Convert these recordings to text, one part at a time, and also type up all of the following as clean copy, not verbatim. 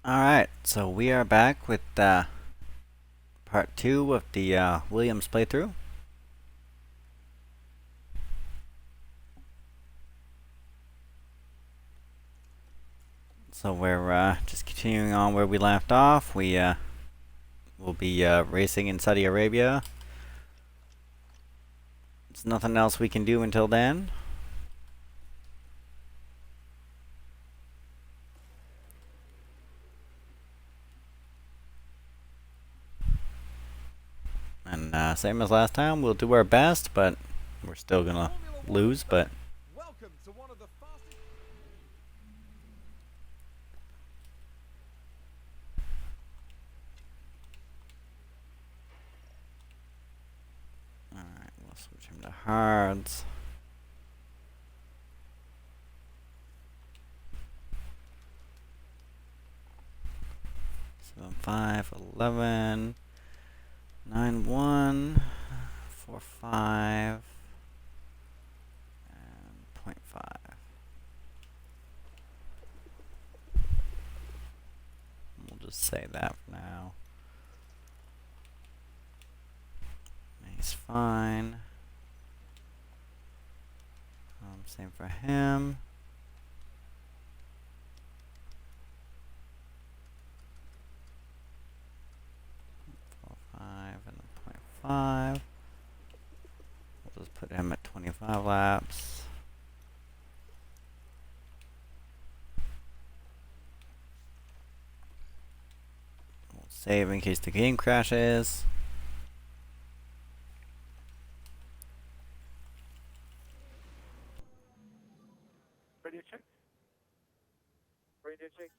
Alright, so we are back with part 2 of the Williams playthrough. So we're just continuing on where we left off. We will be racing in Saudi Arabia. There's nothing else we can do until then. And same as last time, we'll do our best, but we're still gonna lose, but Welcome to one of the fastest. alright, we'll switch him to hards. 7-5, 11, 9-1, 4-5, and 0.5. We'll just say that for now. He's fine. Same for him. And 0.5. We'll just put him at 25 laps. We'll save in case the game crashes. Radio check. Radio check.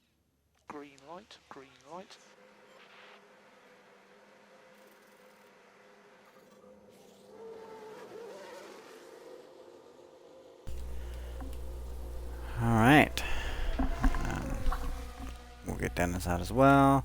Green light. Green light. Alright. We'll get Dennis out as well.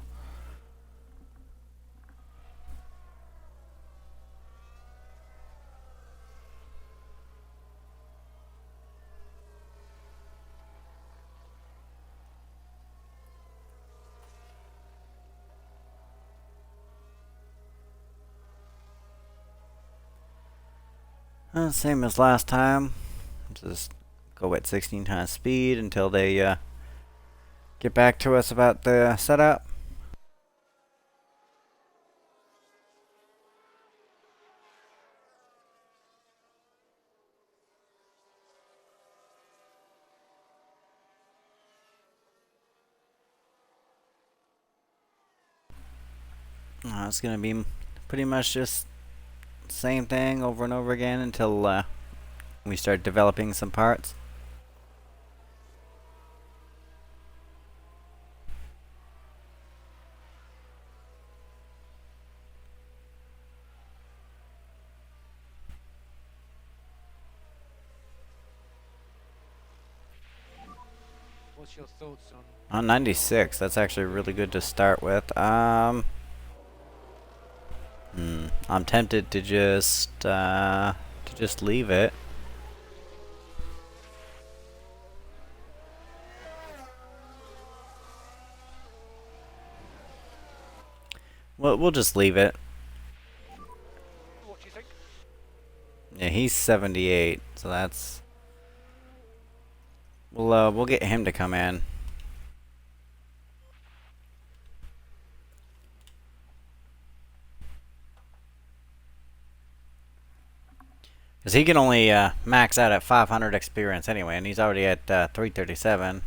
Same as last time. Just go at 16 times speed until they get back to us about the setup. It's gonna be pretty much just same thing over and over again until we start developing some parts. What's your thoughts on? On 96, that's actually really good to start with. I'm tempted to just leave it. We'll just leave it. What do you think? Yeah, he's 78, so that's we'll get him to come in. Because he can only max out at 500 experience anyway, and he's already at 337.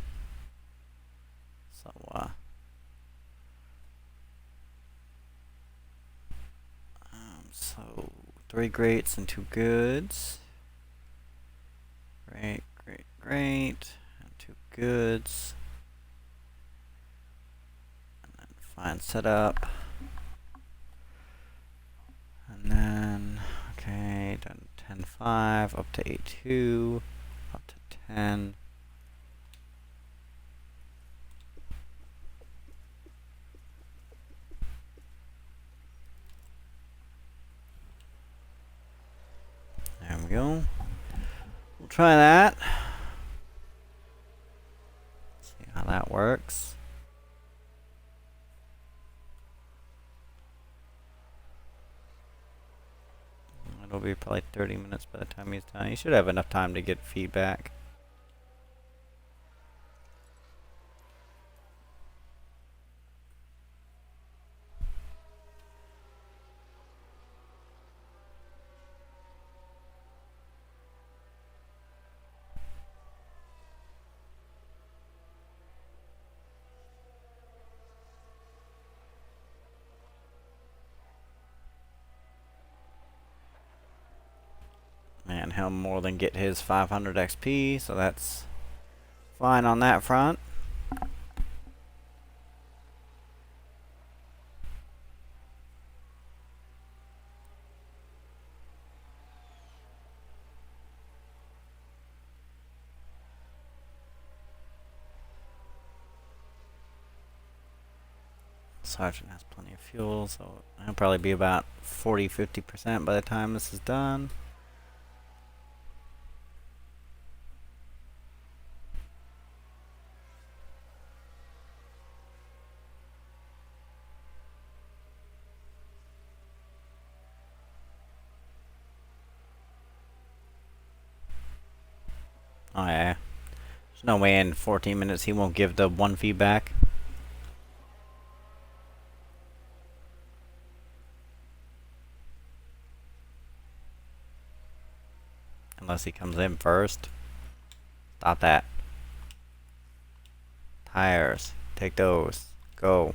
So 3 greats and 2 goods. Great, great, great. And 2 goods. And then fine setup. And then, okay, done 10-5, up to 8-2, up to 10. There we go. We'll try that. See how that works. It'll be probably 30 minutes by the time he's done. He should have enough time to get feedback. And he'll more than get his 500 XP, so that's fine on that front. Sergeant has plenty of fuel, so it'll probably be about 40-50% by the time this is done. Oh yeah. There's no way in 14 minutes he won't give the one feedback. Unless he comes in first. Stop that. Tires. Take those. Go.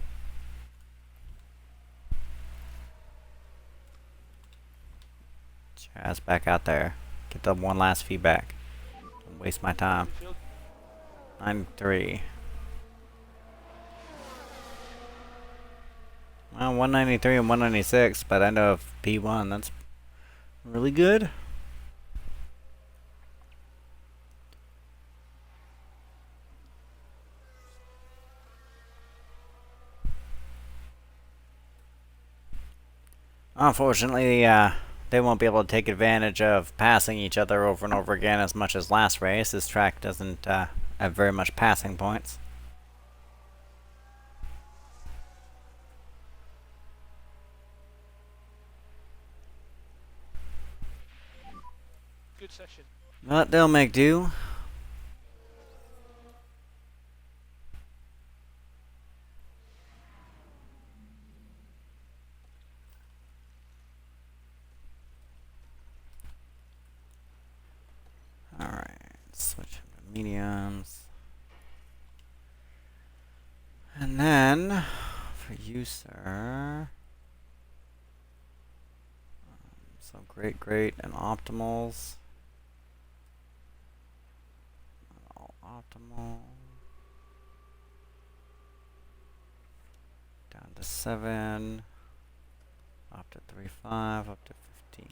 Get your ass back out there. Get the one last feedback. Don't waste my time. 93. Well, 193 and 196, but I know if P1, that's really good. Unfortunately, they won't be able to take advantage of passing each other over and over again as much as last race. This track doesn't have very much passing points. Good session. But they'll make do. Alright, switch to mediums. And then, for you, sir. So great, and optimals. All optimal. Down to 7. Up to 3.5, up to 15.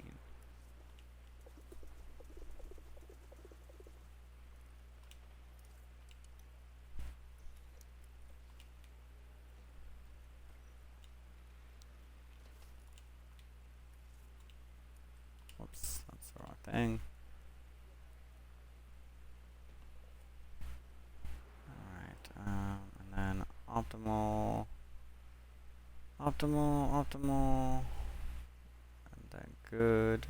Whoops, that's the wrong thing. Alright, and then optimal, and then good,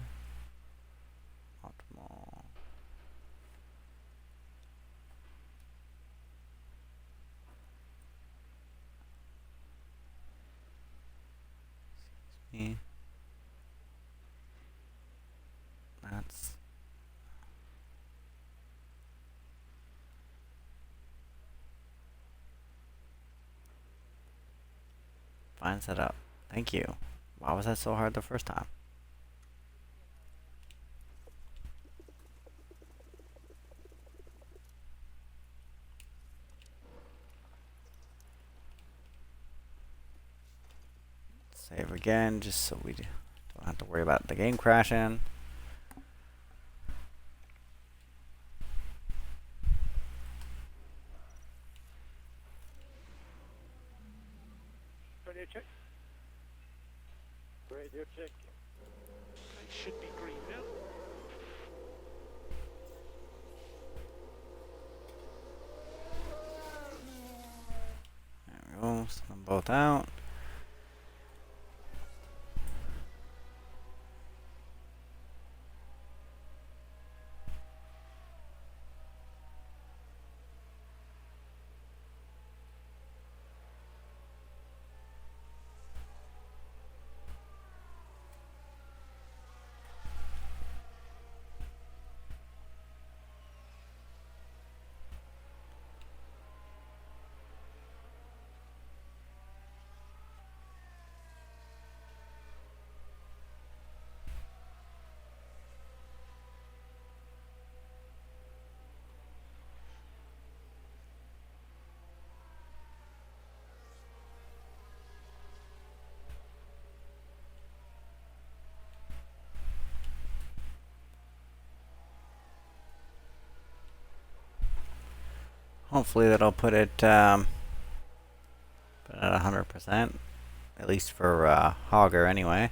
optimal. Excuse me. That's fine setup. Thank you. Why was that so hard the first time? Save again, just so we don't have to worry about the game crashing. Radio check. Radio check. It should be green now. There we go, send them both out. Hopefully that'll put it put it at 100%, at least for Hogger anyway.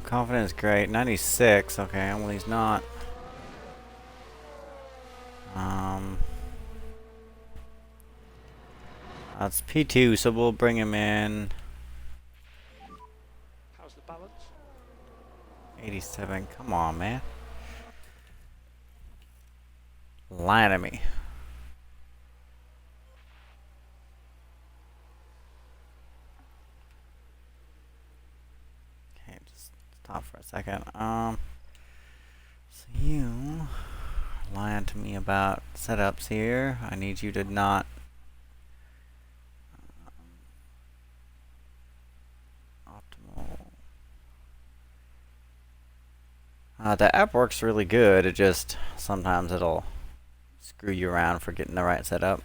Confidence great. 96. Okay, well he's not. That's P2, so we'll bring him in. How's the balance? 87. Come on, man. Lie to me. Okay, just stop for a second. So you lying to me about setups here. I need you to not optimal. The app works really good. It just sometimes it'll screw you around for getting the right setup.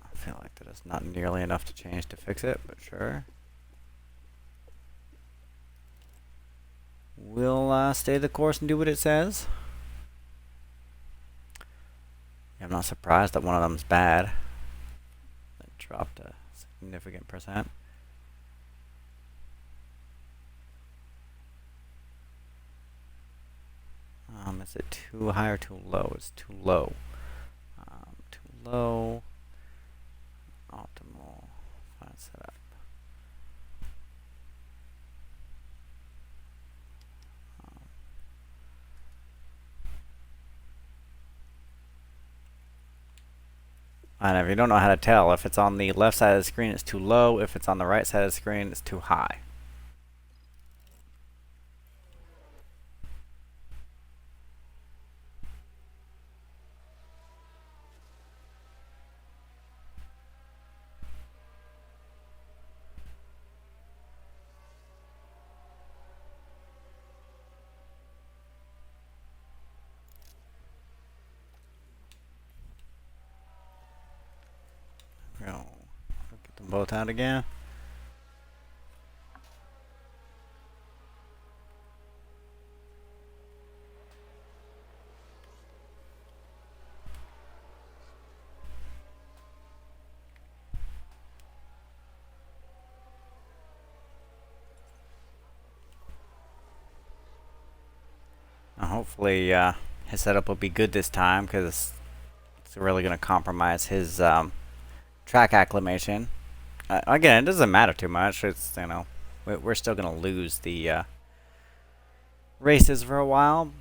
I feel like that is not nearly enough to change to fix it, but sure. We'll stay the course and do what it says. I'm not surprised that one of them's bad. It dropped a significant percent. Is it too high or too low? It's too low. Too low. Optimal. Fine setup. And if you don't know how to tell, if it's on the left side of the screen, it's too low. If it's on the right side of the screen, it's too high. Go. Get them both out again. Now hopefully his setup will be good this time, because it's really going to compromise his track acclimation. Again, it doesn't matter too much. It's, you know, we're still going to lose the races for a while.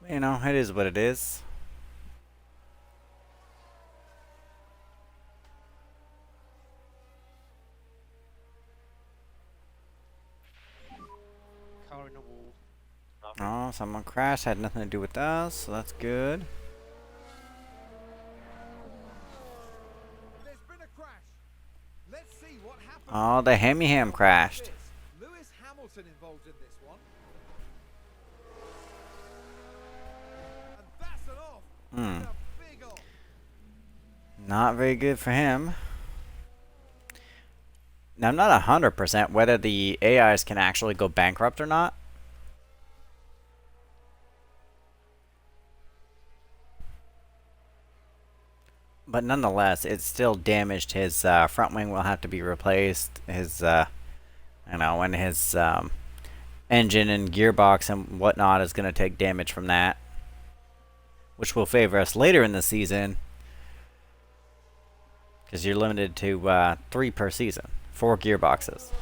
You know, it is what it is. Car in the wall. Oh, someone crashed. Had nothing to do with us, so that's good. There's been a crash. Let's see what happened. Oh, the Hemi-Ham crashed. Lewis Hamilton involved in this one. And that's an off. Hmm. A big off. Not very good for him. Now, I'm not 100% whether the AIs can actually go bankrupt or not. But nonetheless, it still damaged his front wing. Will have to be replaced. His, you know, and his engine and gearbox and whatnot is going to take damage from that, which will favor us later in the season, because you're limited to 3 per season, 4 gearboxes.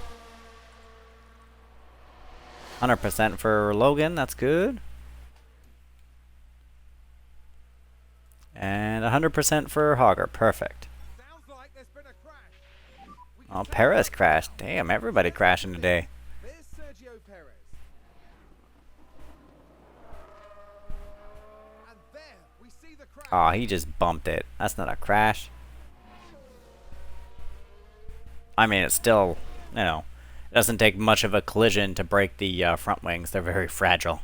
100% for Logan. That's good. And 100% for Hogger. Perfect. Sounds like there's been a crash. We can Oh, take Perez a look. crashed. Damn, everybody crashing today. There's Sergio Perez. And there we see the crash. Oh, he just bumped it. That's not a crash. I mean, it's still, you know, it doesn't take much of a collision to break the front wings. They're very fragile.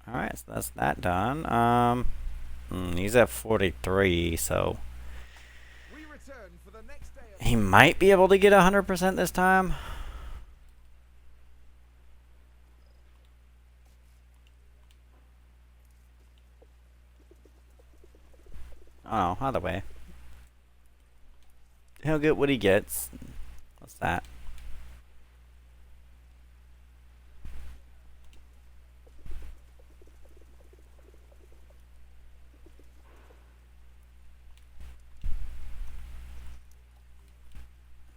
Alright, so that's that done. He's at 43, so We return for the next day of he might be able to get 100% this time. Oh, either way. He'll get what he gets. What's that?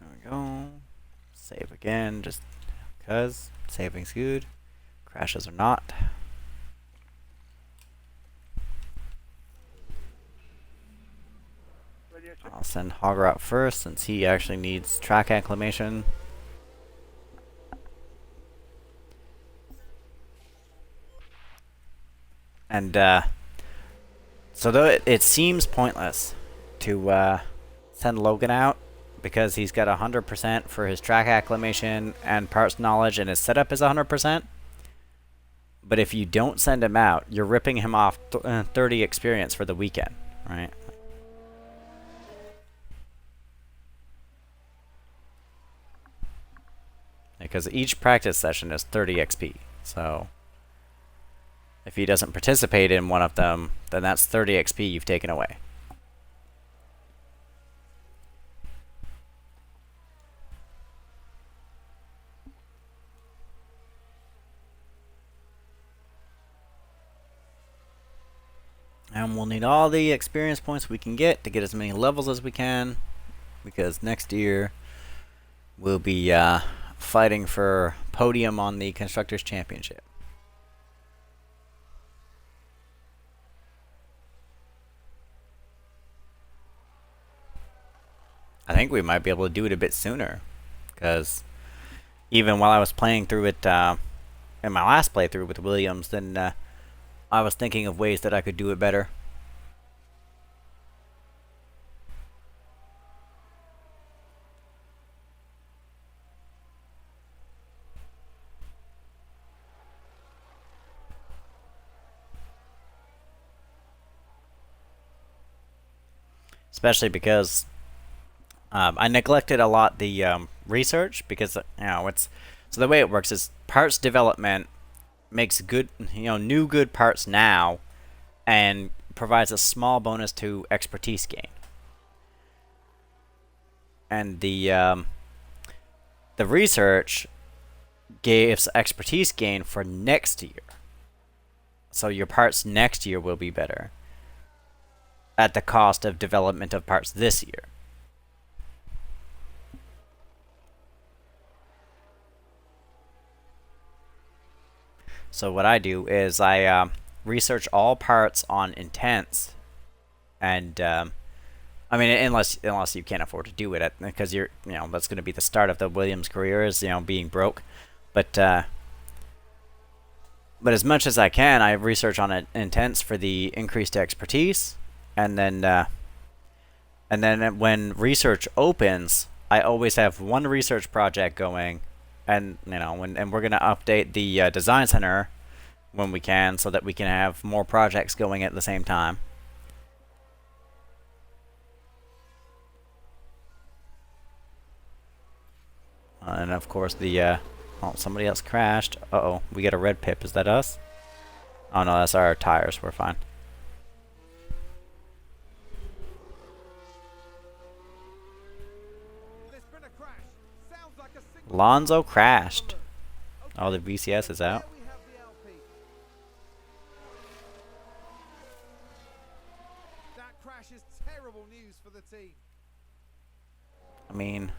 There we go. Save again, just because. Saving's good. Crashes are not. I'll send Hogger out first since he actually needs track acclimation. And so though it seems pointless to send Logan out because he's got 100% for his track acclimation and parts knowledge and his setup is 100%. But if you don't send him out, you're ripping him off 30 experience for the weekend, right? Because each practice session is 30 XP. So if he doesn't participate in one of them, then that's 30 XP you've taken away. And we'll need all the experience points we can get to get as many levels as we can, because next year we'll be fighting for podium on the Constructors' Championship. I think we might be able to do it a bit sooner, because even while I was playing through it in my last playthrough with Williams, then I was thinking of ways that I could do it better. Especially because I neglected a lot the research because it's so the way it works is parts development makes good new good parts now and provides a small bonus to expertise gain, and the research gives expertise gain for next year, so your parts next year will be better at the cost of development of parts this year. So what I do is I research all parts on intents, and I mean unless you can't afford to do it because that's going to be the start of the Williams career is being broke, but as much as I can I research on intents for the increased expertise, and then when research opens I always have one research project going. And and we're gonna update the design center when we can, so that we can have more projects going at the same time. And of course the oh, somebody else crashed. Uh-oh, we get a red pip. Is that us? Oh no, that's our tires. We're fine. There's been a crash. Sounds like a single Lonzo crashed. Okay, Oh, the VCS is out. there we have the LP. That crash is terrible news for the team. I mean,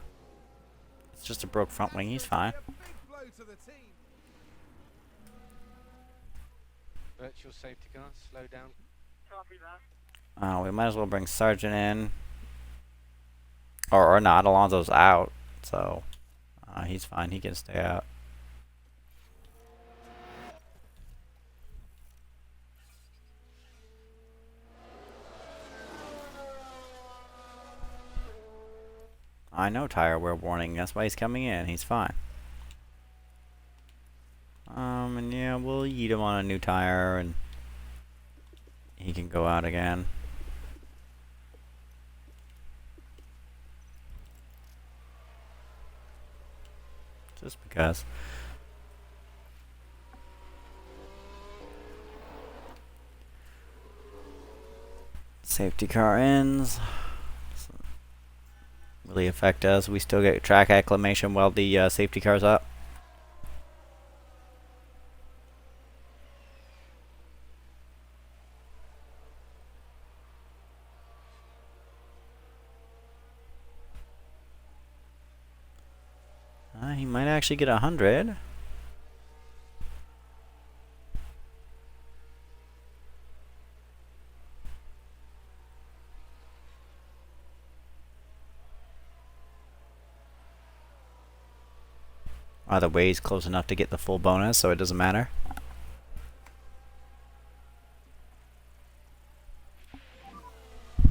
It's just a broke front wing. He's fine. A big blow to the team. Virtual safety car, slow down. Copy that. We might as well bring Sargent in. Or not. Alonso's out. So he's fine. He can stay out. I know tire wear warning. That's why he's coming in. He's fine. And yeah, we'll yeet him on a new tire, and he can go out again. Just because. Safety car ends. Doesn't really affect us. We still get track acclimation while the safety car's up. He might actually get 100. Either way, he's close enough to get the full bonus, so it doesn't matter.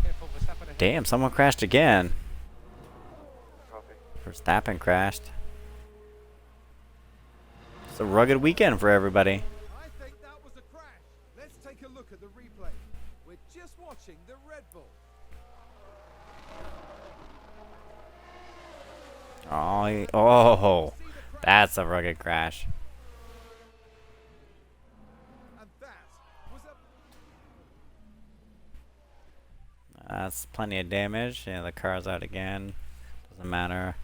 Careful, Verstappen ahead. Damn, someone crashed again. Copy. Verstappen crashed. It's a rugged weekend for everybody. I think that was a crash. Let's take a look at the replay. We're just watching the Red Bull. Oh, that's a rugged crash. And that was a That's plenty of damage. Yeah, the car's out again. Doesn't matter.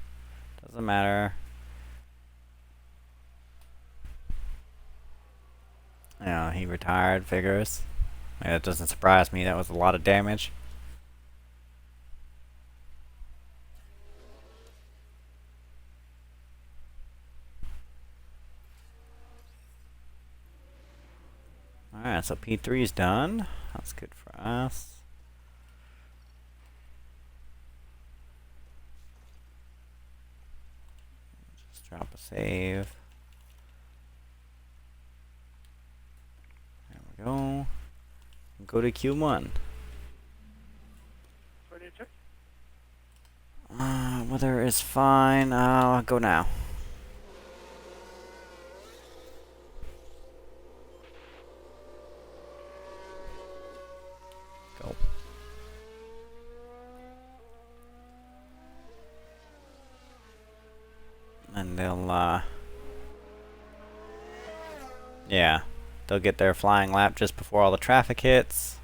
Doesn't matter. Yeah, he retired, figures. Yeah, it doesn't surprise me. That was a lot of damage. Alright, so P3 is done. That's good for us. Just drop a save. There we go. Go to Q1. Ready to check? Weather is fine. I'll go now. Go. And they'll, yeah, they'll get their flying lap just before all the traffic hits.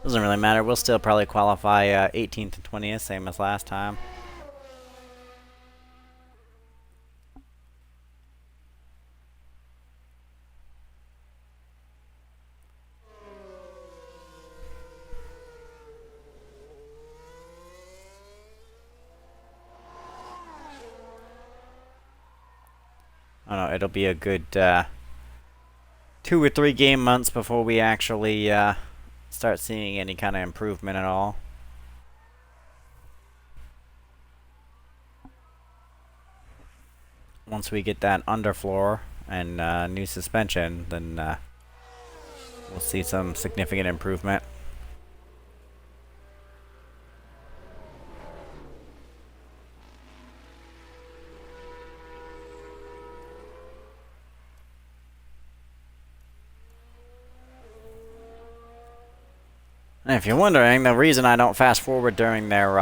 Doesn't really matter. We'll still probably qualify 18th and 20th, same as last time. I don't know, it'll be a good 2 or 3 game months before we actually start seeing any kind of improvement at all. Once we get that underfloor and new suspension, then we'll see some significant improvement. And if you're wondering, the reason I don't fast forward during their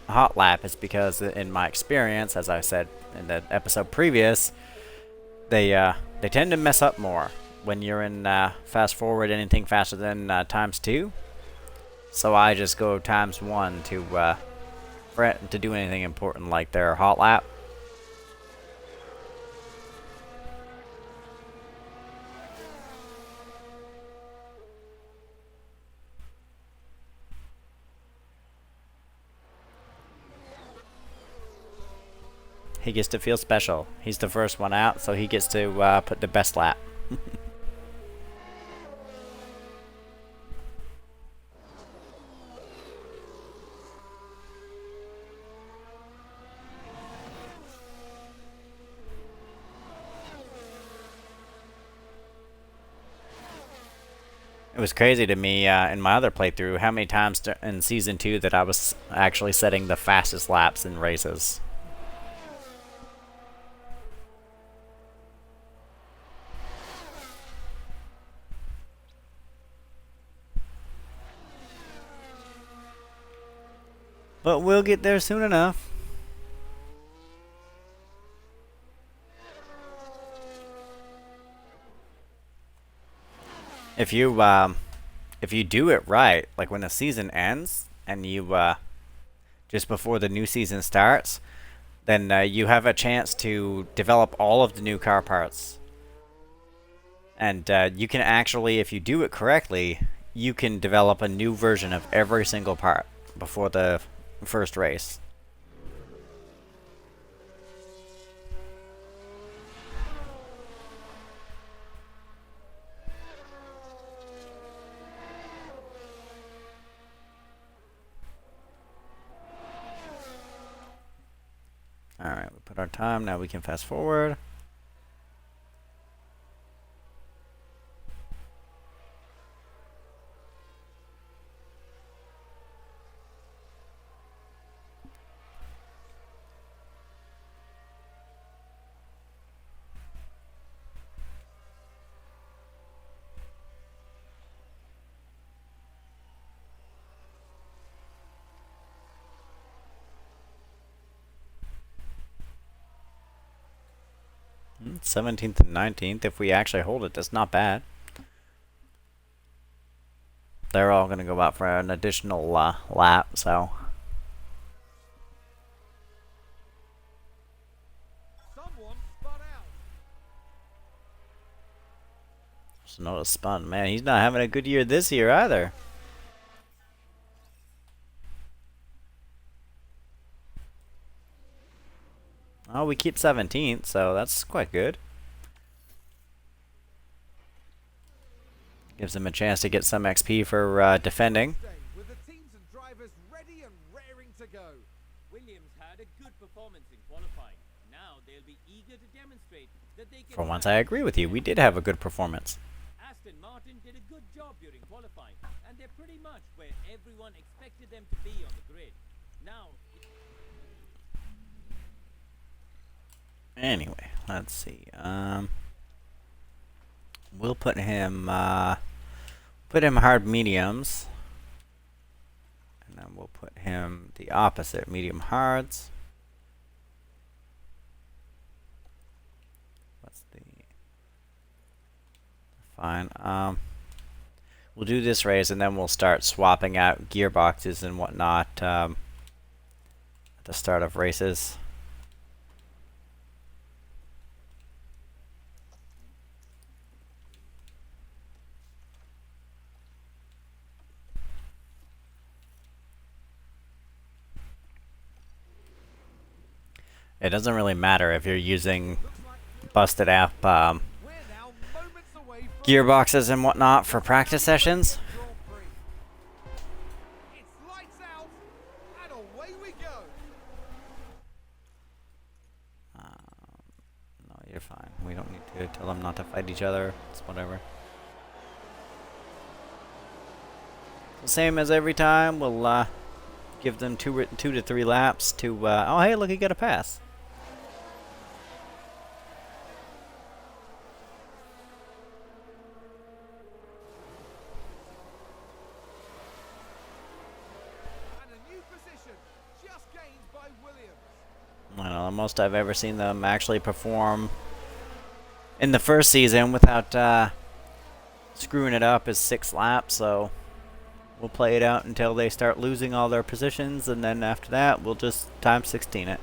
hot lap is because, in my experience, as I said in the episode previous, they tend to mess up more when you're in fast forward anything faster than ×2. So I just go ×1 to do anything important like their hot lap. he gets to feel special. He's the first one out, so he gets to put the best lap. It was crazy to me in my other playthrough how many times in Season 2 that I was actually setting the fastest laps in races. But we'll get there soon enough. If you do it right, like when the season ends and you just before the new season starts, then you have a chance to develop all of the new car parts. And you can actually, if you do it correctly, you can develop a new version of every single part before the first race. Alright, we put our time, now we can fast forward. Hmm, 17th and 19th, if we actually hold it, that's not bad. They're all going to go out for an additional lap, so. Someone spun out. There's another spun. Man, he's not having a good year this year either. Oh, we keep 17th, so that's quite good. Gives him a chance to get some XP for defending. With the teams and drivers ready and raring to go. Williams had a good performance in qualifying. Now they'll be eager to demonstrate that they can. For once, I agree with you. We did have a good performance. Aston Martin did a good job during qualifying, and they're pretty much where everyone expected them to be on the grid. Now. Anyway, let's see. We'll put him hard mediums, and then we'll put him the opposite, medium hards. What's the fine? We'll do this race, and then we'll start swapping out gearboxes and whatnot at the start of races. It doesn't really matter if you're using busted app We're now moments away from gearboxes and whatnot for practice sessions. Grand Prix. It's lights out and away we go. No, you're fine. We don't need to tell them not to fight each other. It's whatever. Same as every time. We'll give them two to three laps to. Oh, hey, look, he got a pass. And a new position just gained by Williams. I don't know, the most I've ever seen them actually perform in the first season without screwing it up is 6 laps, so we'll play it out until they start losing all their positions, and then after that, we'll just time 16 it.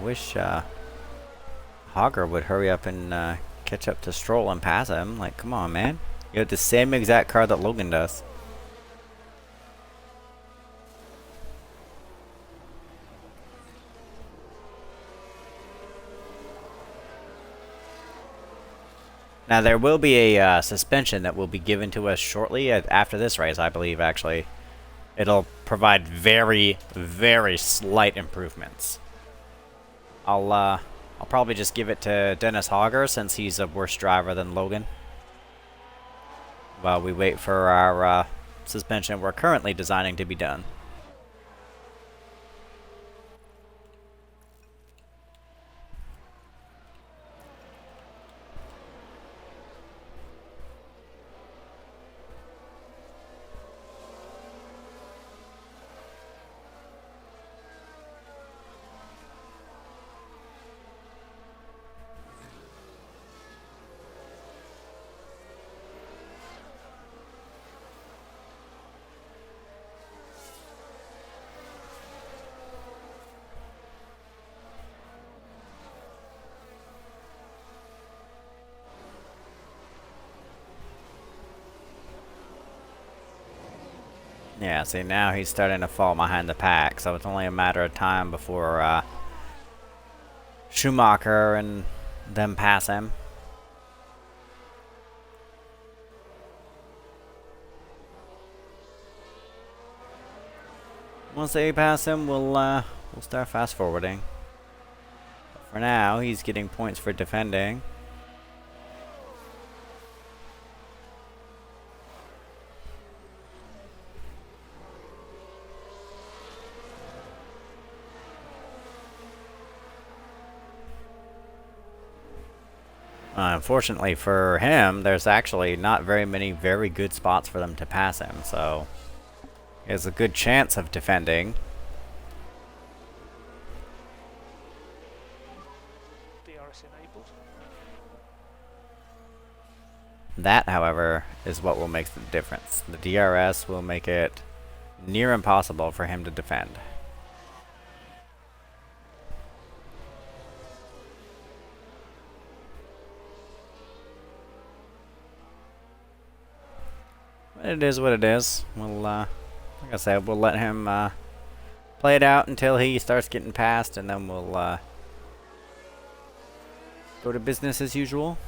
wish Hogger would hurry up and catch up to Stroll and pass him. Like, come on, man. You have the same exact car that Logan does. Now, there will be a suspension that will be given to us shortly after this race, I believe, actually. It'll provide very, very slight improvements. I'll probably just give it to Dennis Hogger since he's a worse driver than Logan. While we wait for our suspension we're currently designing to be done. Yeah, see, now he's starting to fall behind the pack, so it's only a matter of time before Schumacher and them pass him. Once they pass him, we'll start fast forwarding. But for now, he's getting points for defending. Unfortunately for him, there's actually not very many very good spots for them to pass him, so he has a good chance of defending. DRS enabled. That, however, is what will make the difference. The DRS will make it near impossible for him to defend. It is what it is. We'll, like I said, we'll let him play it out until he starts getting past, and then we'll go to business as usual.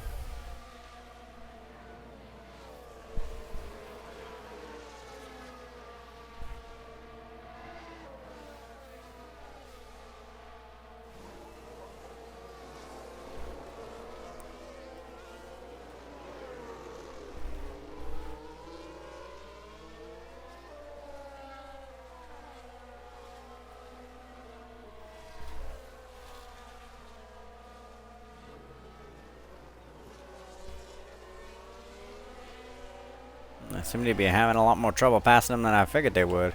They seem to be having a lot more trouble passing them than I figured they would.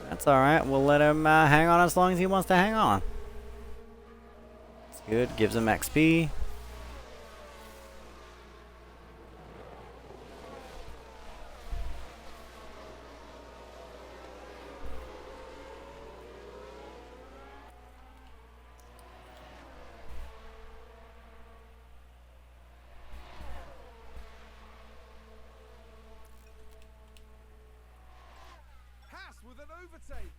That's alright, we'll let him hang on as long as he wants to hang on. It's good, gives him XP. With an overtake.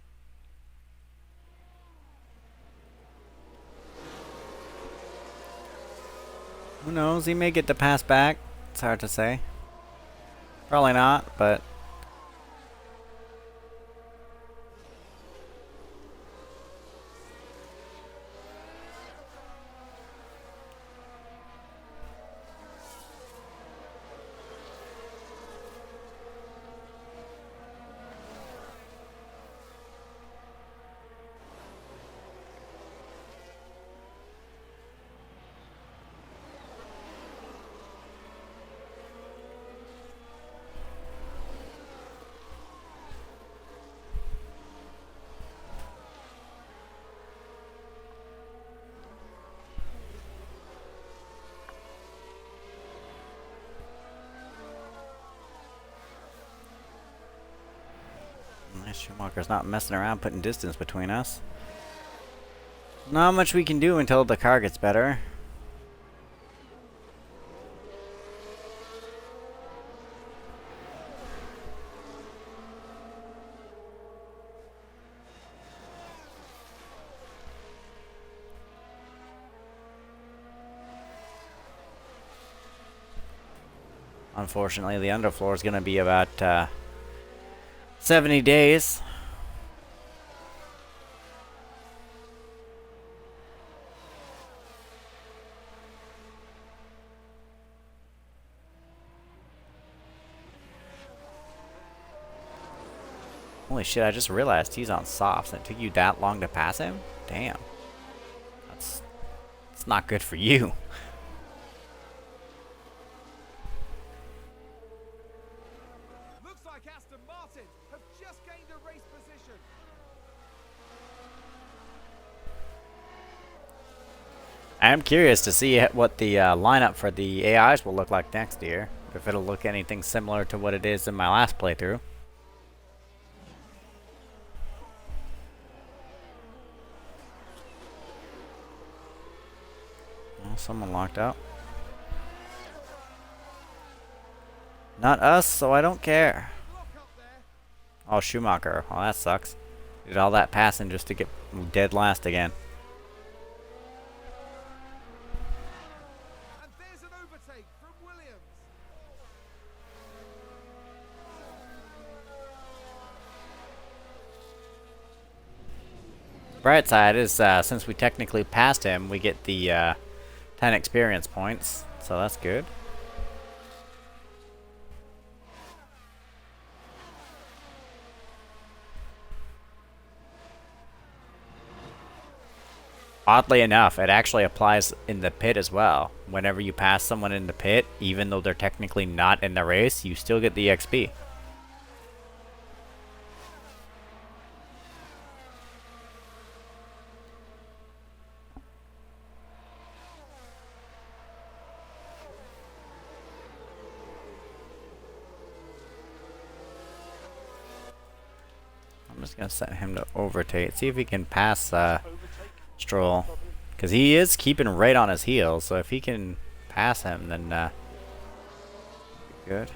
Who knows, he may get the pass back. It's hard to say. Probably not, but Schumacher's not messing around putting distance between us. Not much we can do until the car gets better. Unfortunately, the underfloor is going to be about 70 days. Holy shit, I just realized he's on softs. It took you that long to pass him? Damn. That's not good for you. Looks like Aston Martin have just gained a race position. I am curious to see what the lineup for the AIs will look like next year. If it'll look anything similar to what it is in my last playthrough. Oh, someone locked out. Not us, so I don't care. Block up there. Oh, Schumacher. Oh, that sucks. Did all that passing just to get dead last again. And there's an overtake from Williams. Bright side is, since we technically passed him, we get the 10 experience points, so that's good. Oddly enough, it actually applies in the pit as well. Whenever you pass someone in the pit, even though they're technically not in the race, you still get the XP. I'm just gonna set him to overtake. See if he can pass Overtake. Stroll. Because he is keeping right on his heels, so if he can pass him, then good.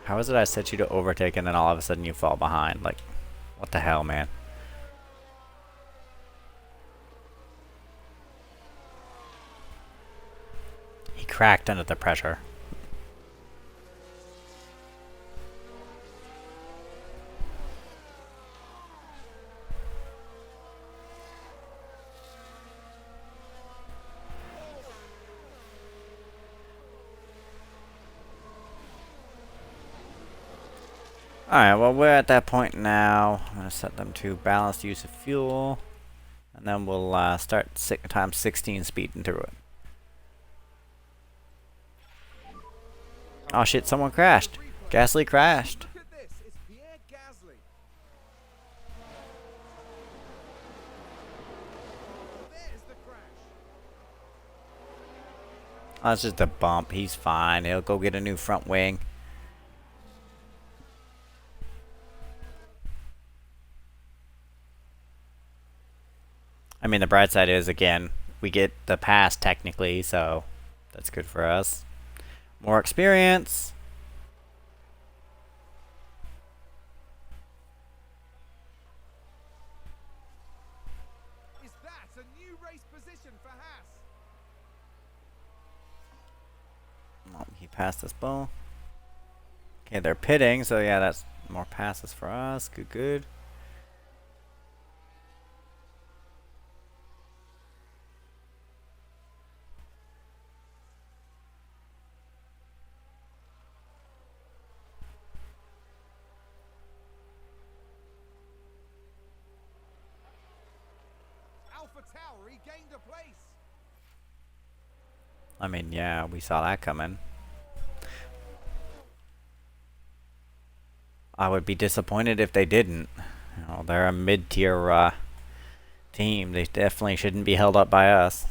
How is it I set you to overtake and then all of a sudden you fall behind? Like, what the hell, man? He cracked under the pressure. Alright, well, we're at that point now. I'm going to set them to balanced use of fuel. And then we'll start times 16 speeding through it. Oh shit, someone crashed. Gasly crashed. Look at this. It's Pierre Gasly. There's the crash. Oh, that's just a bump. He's fine. He'll go get a new front wing. I mean, the bright side is, again, we get the pass technically, so that's good for us. More experience. Is that a new race position for Haas? Oh, he passed this ball. Okay, they're pitting, so yeah, that's more passes for us. Good, good. Alpha Tower regained a place. I mean, yeah, we saw that coming. I would be disappointed if they didn't. You know, they're a mid-tier team. They definitely shouldn't be held up by us.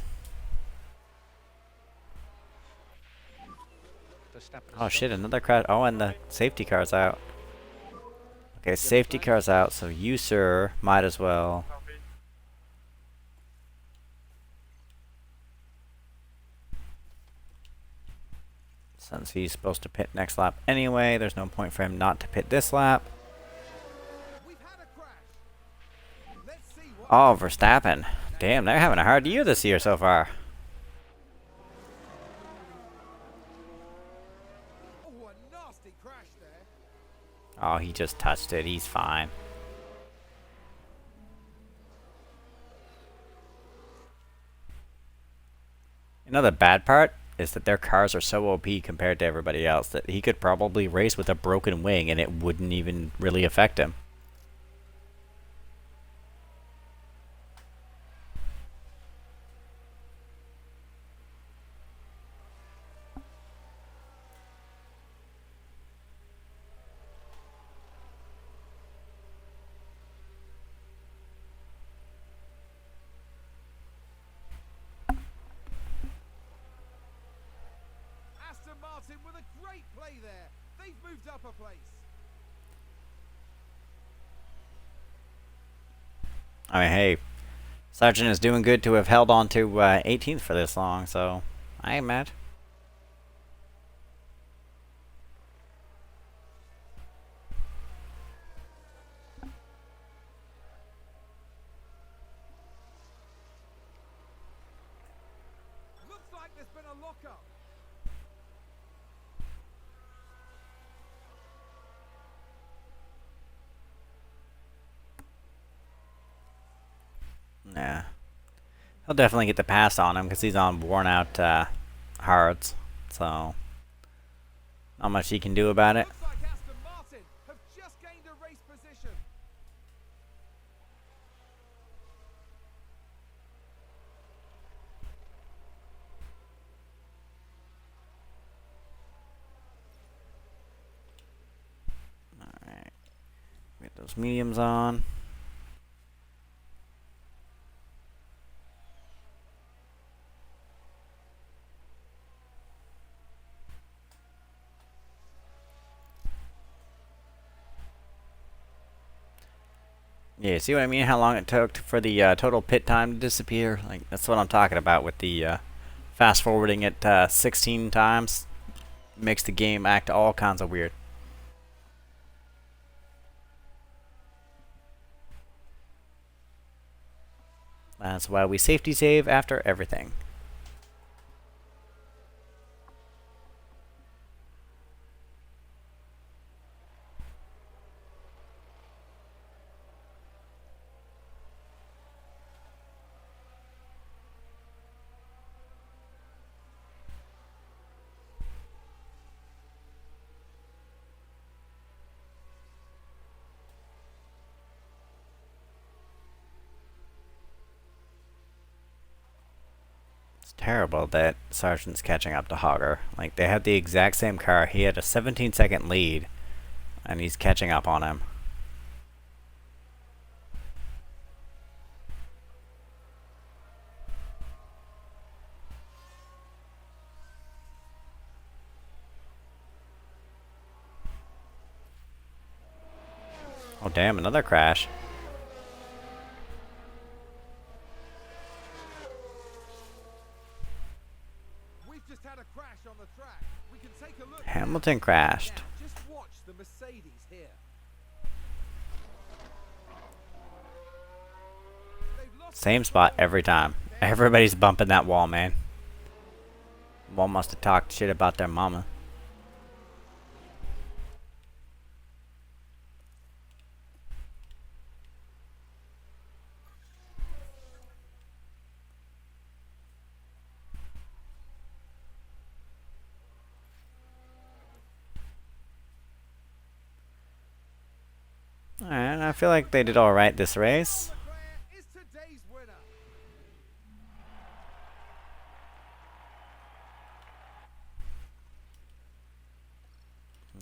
Verstappen Oh shit, struggling. another crash. Oh, and the safety car's out. Okay, safety car's out, so you, sir, might as well. Since he's supposed to pit next lap anyway, there's no point for him not to pit this lap. We've had a crash. Let's see what Oh, Verstappen. Damn, they're having a hard year this year so far. Oh, a nasty crash there. Oh, he just touched it. He's fine. Another bad part is that their cars are so OP compared to everybody else that he could probably race with a broken wing and it wouldn't even really affect him. Aston Martin with a great play there. They've moved up a place. I mean, hey, Sargent is doing good to have held on to 18th for this long, so I ain't mad. Looks like there's been a lockup. Yeah. He'll definitely get the pass on him because he's on worn out hards. So, not much he can do about it. Looks like Aston Martin have just gained a race position. Alright. Get those mediums on. Yeah, see what I mean? How long it took for the total pit time to disappear? Like, that's what I'm talking about with the fast forwarding it 16 times. Makes the game act all kinds of weird. That's why we safety save after everything. It's terrible that Sargent's catching up to Hogger. Like, they had the exact same car. He had a 17-second lead, and he's catching up on him. Oh, damn, another crash. We've just had a crash on the track. We can take a look. Hamilton crashed. Now, just watch the Mercedes here. They've lost Same spot every time. Everybody's bumping that wall, man. Wall must have talked shit about their mama. Alright, I feel like they did alright this race. Leclerc is today's winner.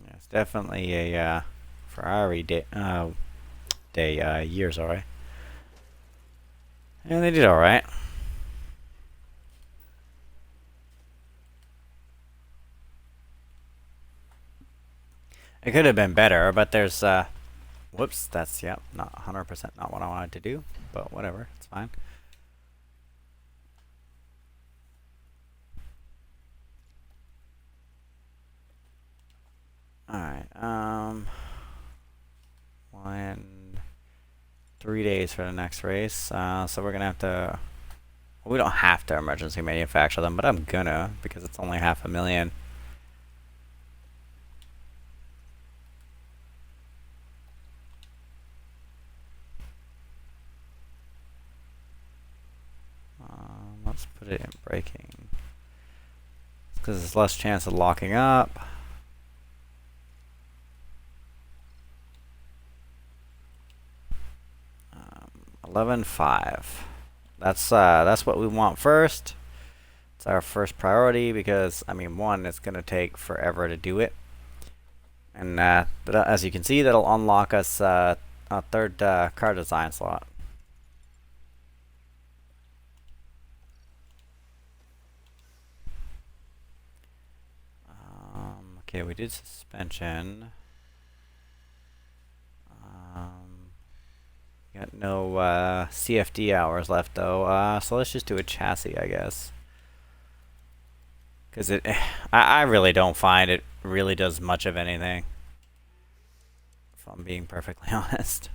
Yeah, it's definitely a Ferrari year, sorry. And they did alright. It could have been better, but there's, whoops, that's, yep, not 100% not what I wanted to do, but whatever, it's fine. Alright, 3 days for the next race, so we're gonna have to, we don't have to emergency manufacture them, but I'm gonna, because it's only 500,000. Let's put it in braking, because there's less chance of locking up. 11.5. That's what we want first. It's our first priority because, I mean, one, it's gonna take forever to do it, and but as you can see, that'll unlock us a third car design slot. Okay, we did suspension. Got no CFD hours left though, so let's just do a chassis, I guess. Because I really don't find it really does much of anything, if I'm being perfectly honest.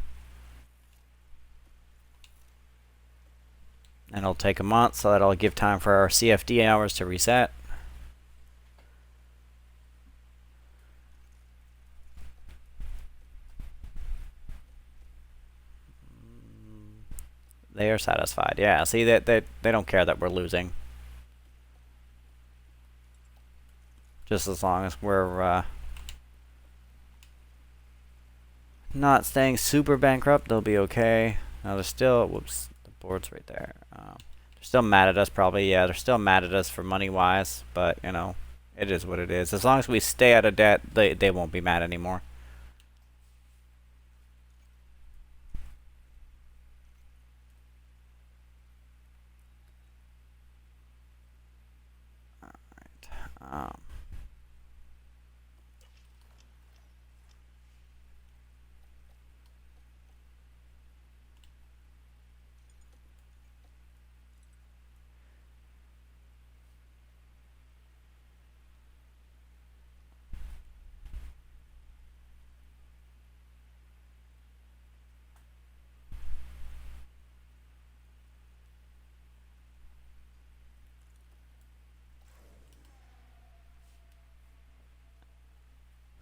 And it'll take a month, so that'll give time for our CFD hours to reset. They are satisfied. Yeah, see that they don't care that we're losing. Just as long as we're not staying super bankrupt, they'll be okay. Now they're still, whoops, the board's right there. They're still mad at us, probably. Yeah, they're still mad at us for money-wise, but you know, it is what it is. As long as we stay out of debt, they won't be mad anymore. All right.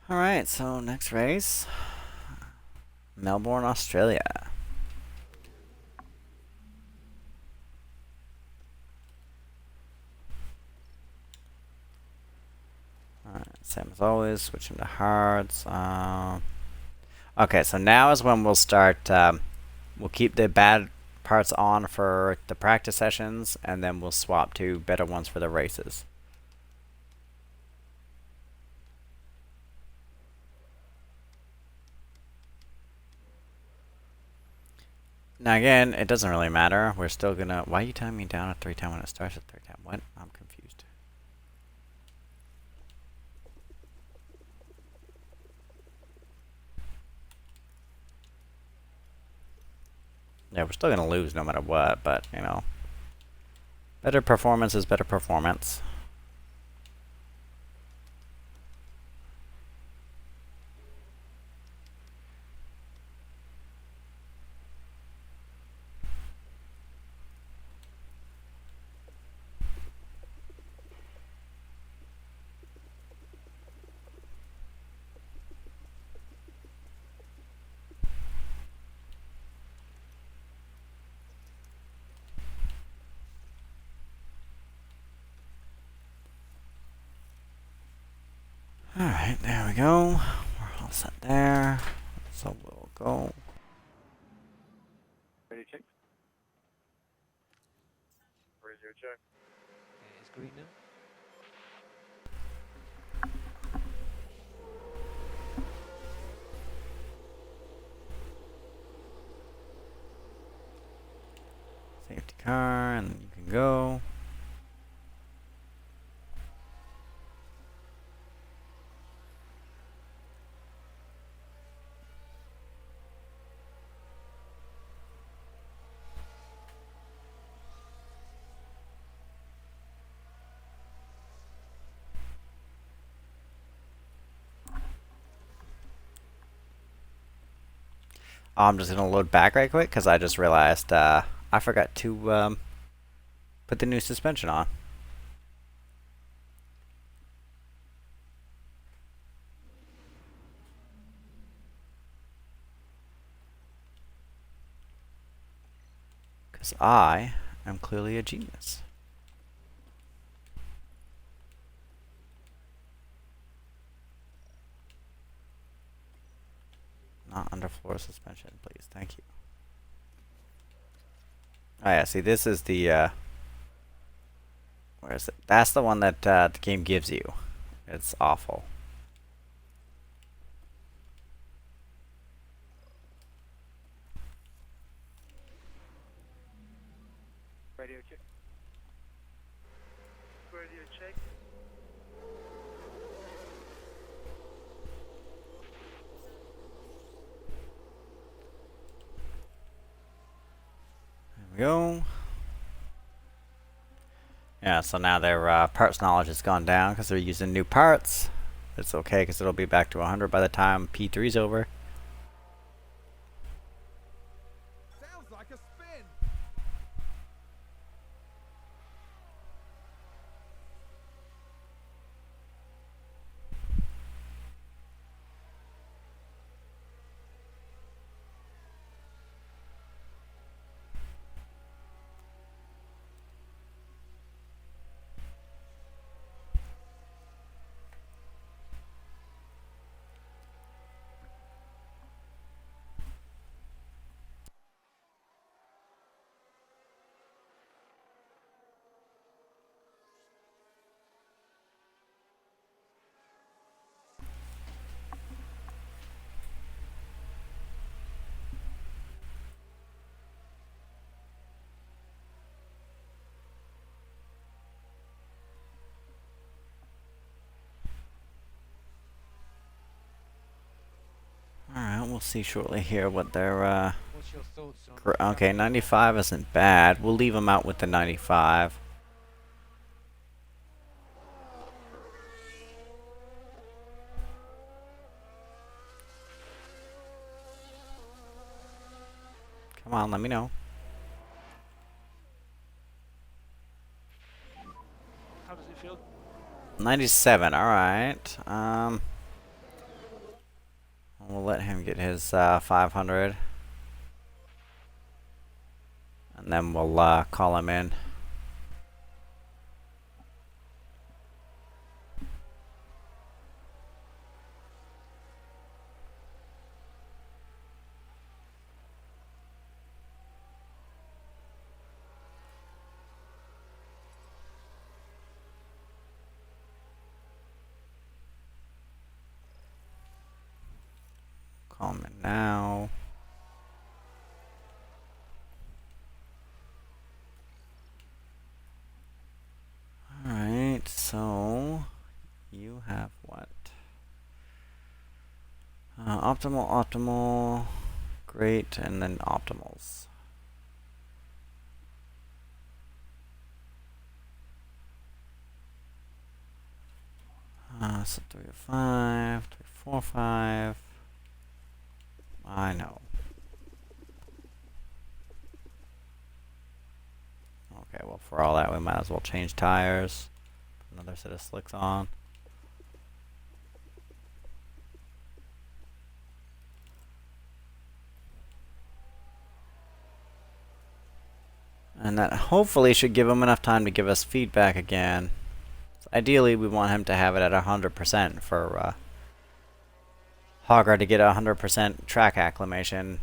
Alright, so next race, Melbourne, Australia. Alright, same as always, switching to hards. Okay, so now is when we'll start, we'll keep the bad parts on for the practice sessions, and then we'll swap to better ones for the races. Now again, it doesn't really matter. We're still gonna... Why are you telling me down at 310 when it starts at 310? What? I'm confused. Yeah, we're still gonna lose no matter what, but, you know. Better performance is better performance. Alright, there we go. We're all set there. So we'll go. Ready, check. Where's your check? It's green now. go. I'm just gonna load back right quick because I just realized I forgot to put the new suspension on. Because I am clearly a genius. Not underfloor suspension, please. Thank you. Oh yeah, see, this is the where is it? That's the one that the game gives you. It's awful. Radio check. Radio check. There we go. Yeah, so now their parts knowledge has gone down because they're using new parts. It's okay because it'll be back to 100 by the time P3's over. Sounds like a spin. Alright, we'll see shortly here what their What's your thoughts on okay, 95 isn't bad. We'll leave them out with the 95. Come on, let me know. How does it feel? 97, alright. We'll let him get his 500. And then we'll call him in. Call him in now. Alright, so you have what? Optimal, optimal, great, and then optimals. So 305, 345. I know. Okay, well, for all that, we might as well change tires. Put another set of slicks on. And that hopefully should give him enough time to give us feedback again. So ideally, we want him to have it at 100% for Hogger to get 100% track acclimation.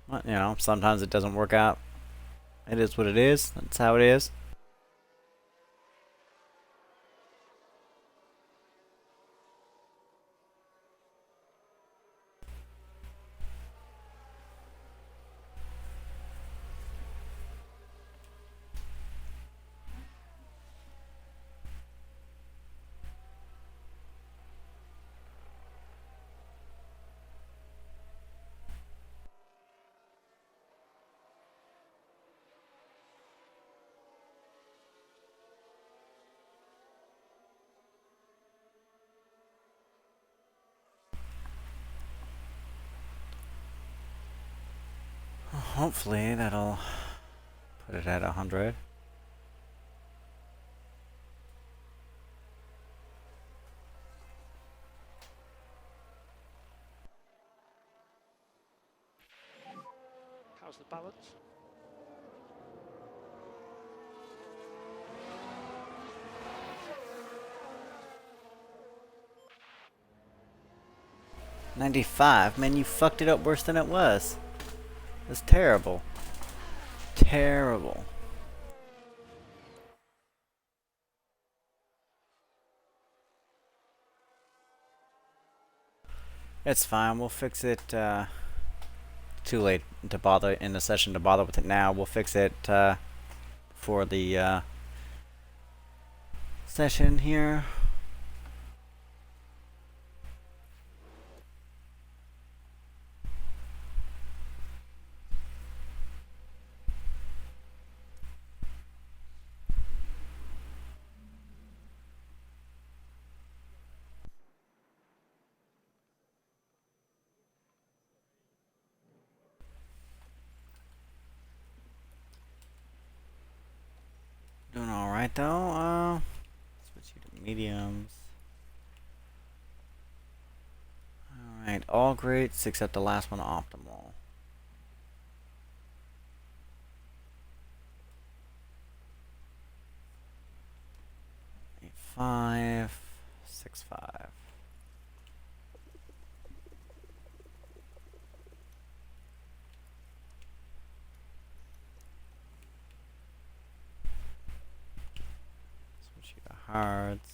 But, you know, sometimes it doesn't work out It is what it is. That's how it is. Hopefully that'll put it at 100. How's the balance? $95. Man, you fucked it up worse than it was. That's terrible. Terrible. It's fine. We'll fix it. Too late to bother in the session to bother with it now. We'll fix it for the session here. Doing all right though. Switch you to mediums. All right, all greats except the last one optimal. 5, 6, 5. Switch you to hearts.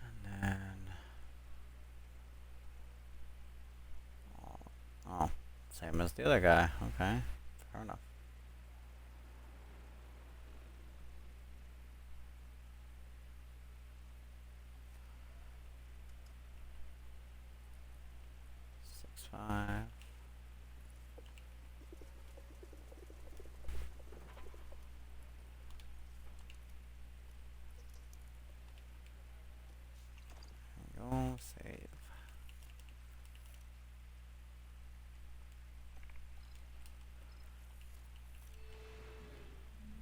And then oh, same as the other guy. Okay, fair enough. Six, 5. There we go. Save.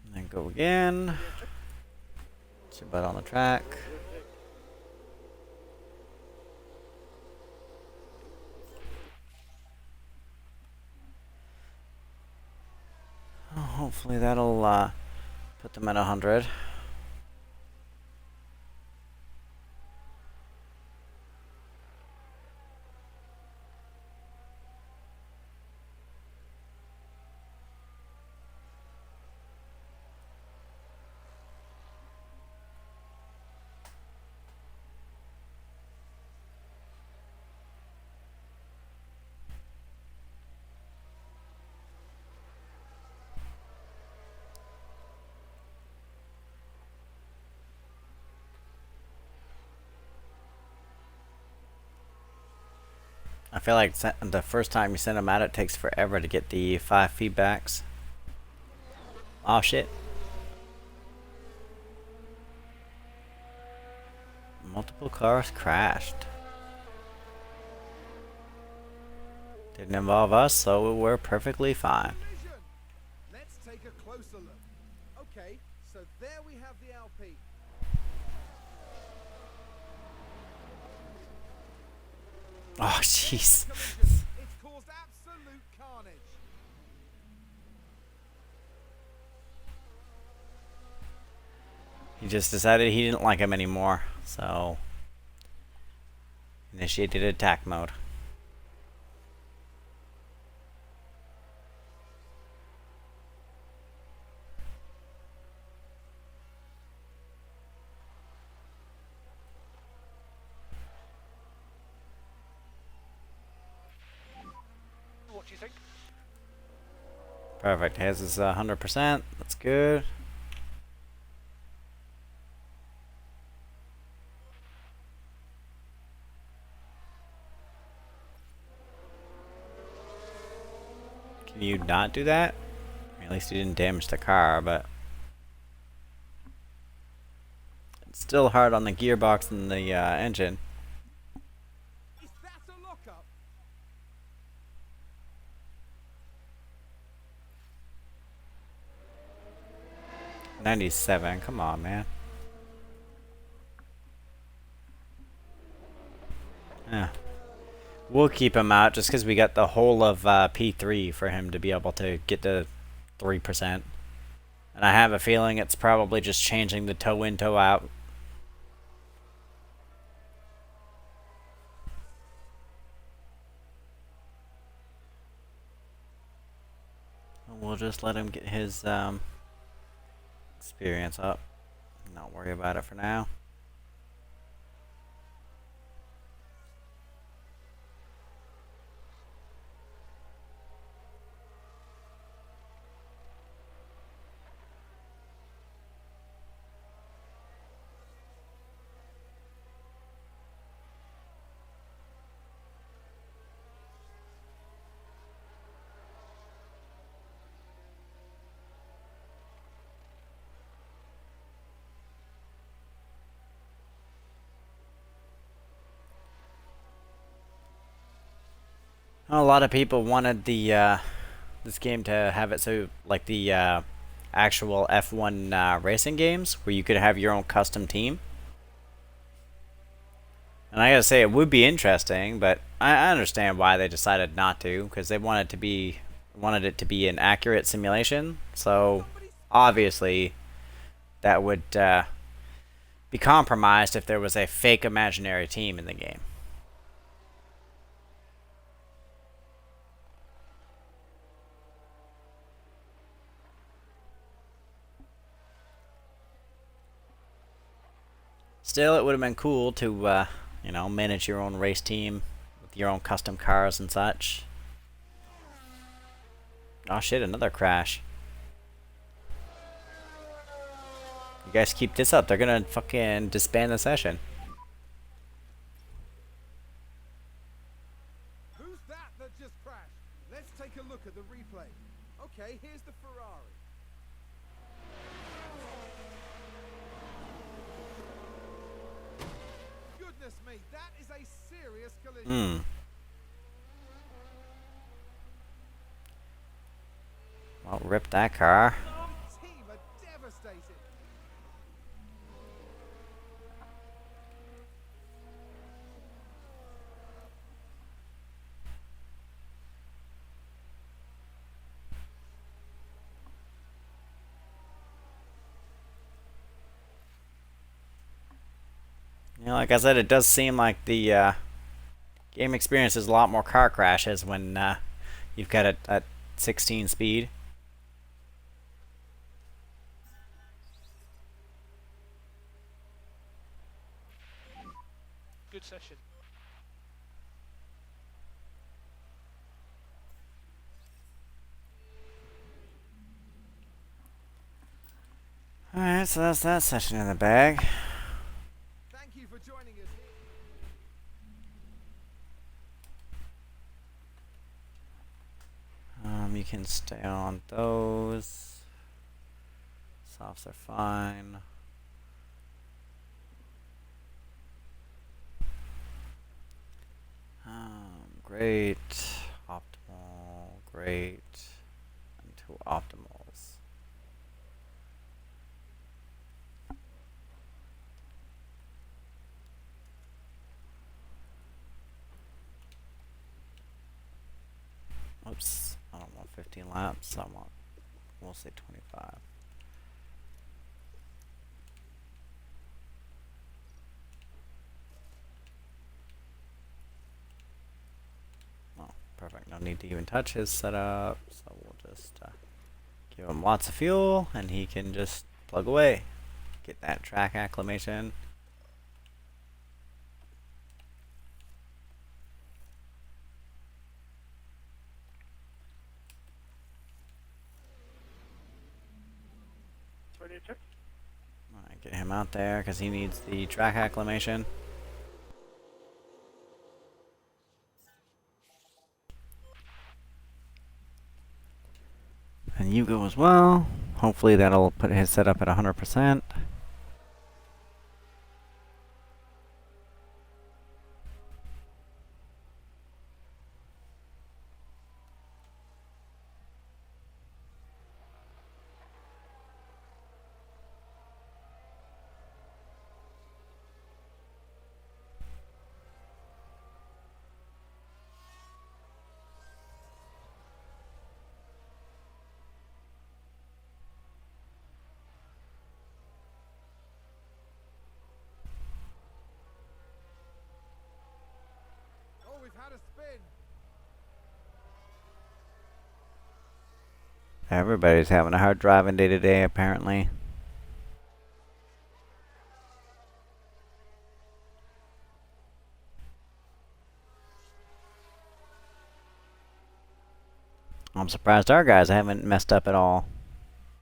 And then go again. Get your butt on the track. Oh, hopefully that'll put them at 100. I feel like the first time you send them out, it takes forever to get the 5 feedbacks. Oh shit. Multiple cars crashed. Didn't involve us, so we're perfectly fine. Vision. Let's take a closer look. Okay, so there we have the LP. Oh jeez. It's caused absolute carnage. He just decided he didn't like him anymore, so initiated attack mode. Perfect. His is 100%. That's good. Can you not do that? I mean, at least you didn't damage the car, but it's still hard on the gearbox and the engine. Is that a lockup? 97. Come on, man. Yeah. We'll keep him out just because we got the whole of P3 for him to be able to get to 3%. And I have a feeling it's probably just changing the toe in, toe out. We'll just let him get his experience up. Not worry about it for now. A lot of people wanted the this game to have it so like the actual F1 racing games where you could have your own custom team. And I gotta say, it would be interesting, but I understand why they decided not to, because they wanted it to be an accurate simulation. So obviously, that would be compromised if there was a fake imaginary team in the game. Still, it would have been cool to, you know, manage your own race team with your own custom cars and such. Oh shit, another crash. You guys keep this up, they're gonna fucking disband the session. Who's that just crashed? Let's take a look at the replay. Okay, here's the Ferrari. Goodness me, that is a serious collision. Well, rip that car. The team are devastated. You know, like I said, it does seem like the game experience is a lot more car crashes when you've got it at 16 speed. Good session. Alright, so that's that session in the bag. Thank you for joining us here. You can stay on those. Softs are fine. Great. Optimal. Great. And two optimals. Oops. I don't want 15 laps. I want, we'll say 25. Oh, perfect. No need to even touch his setup. So we'll just give him lots of fuel and he can just plug away. Get that track acclimation. Radio check. Alright, get him out there because he needs the track acclimation. And you go as well. Hopefully that'll put his setup at 100%. Oh, we've had a spin. Everybody's having a hard driving day today, apparently. I'm surprised our guys haven't messed up at all.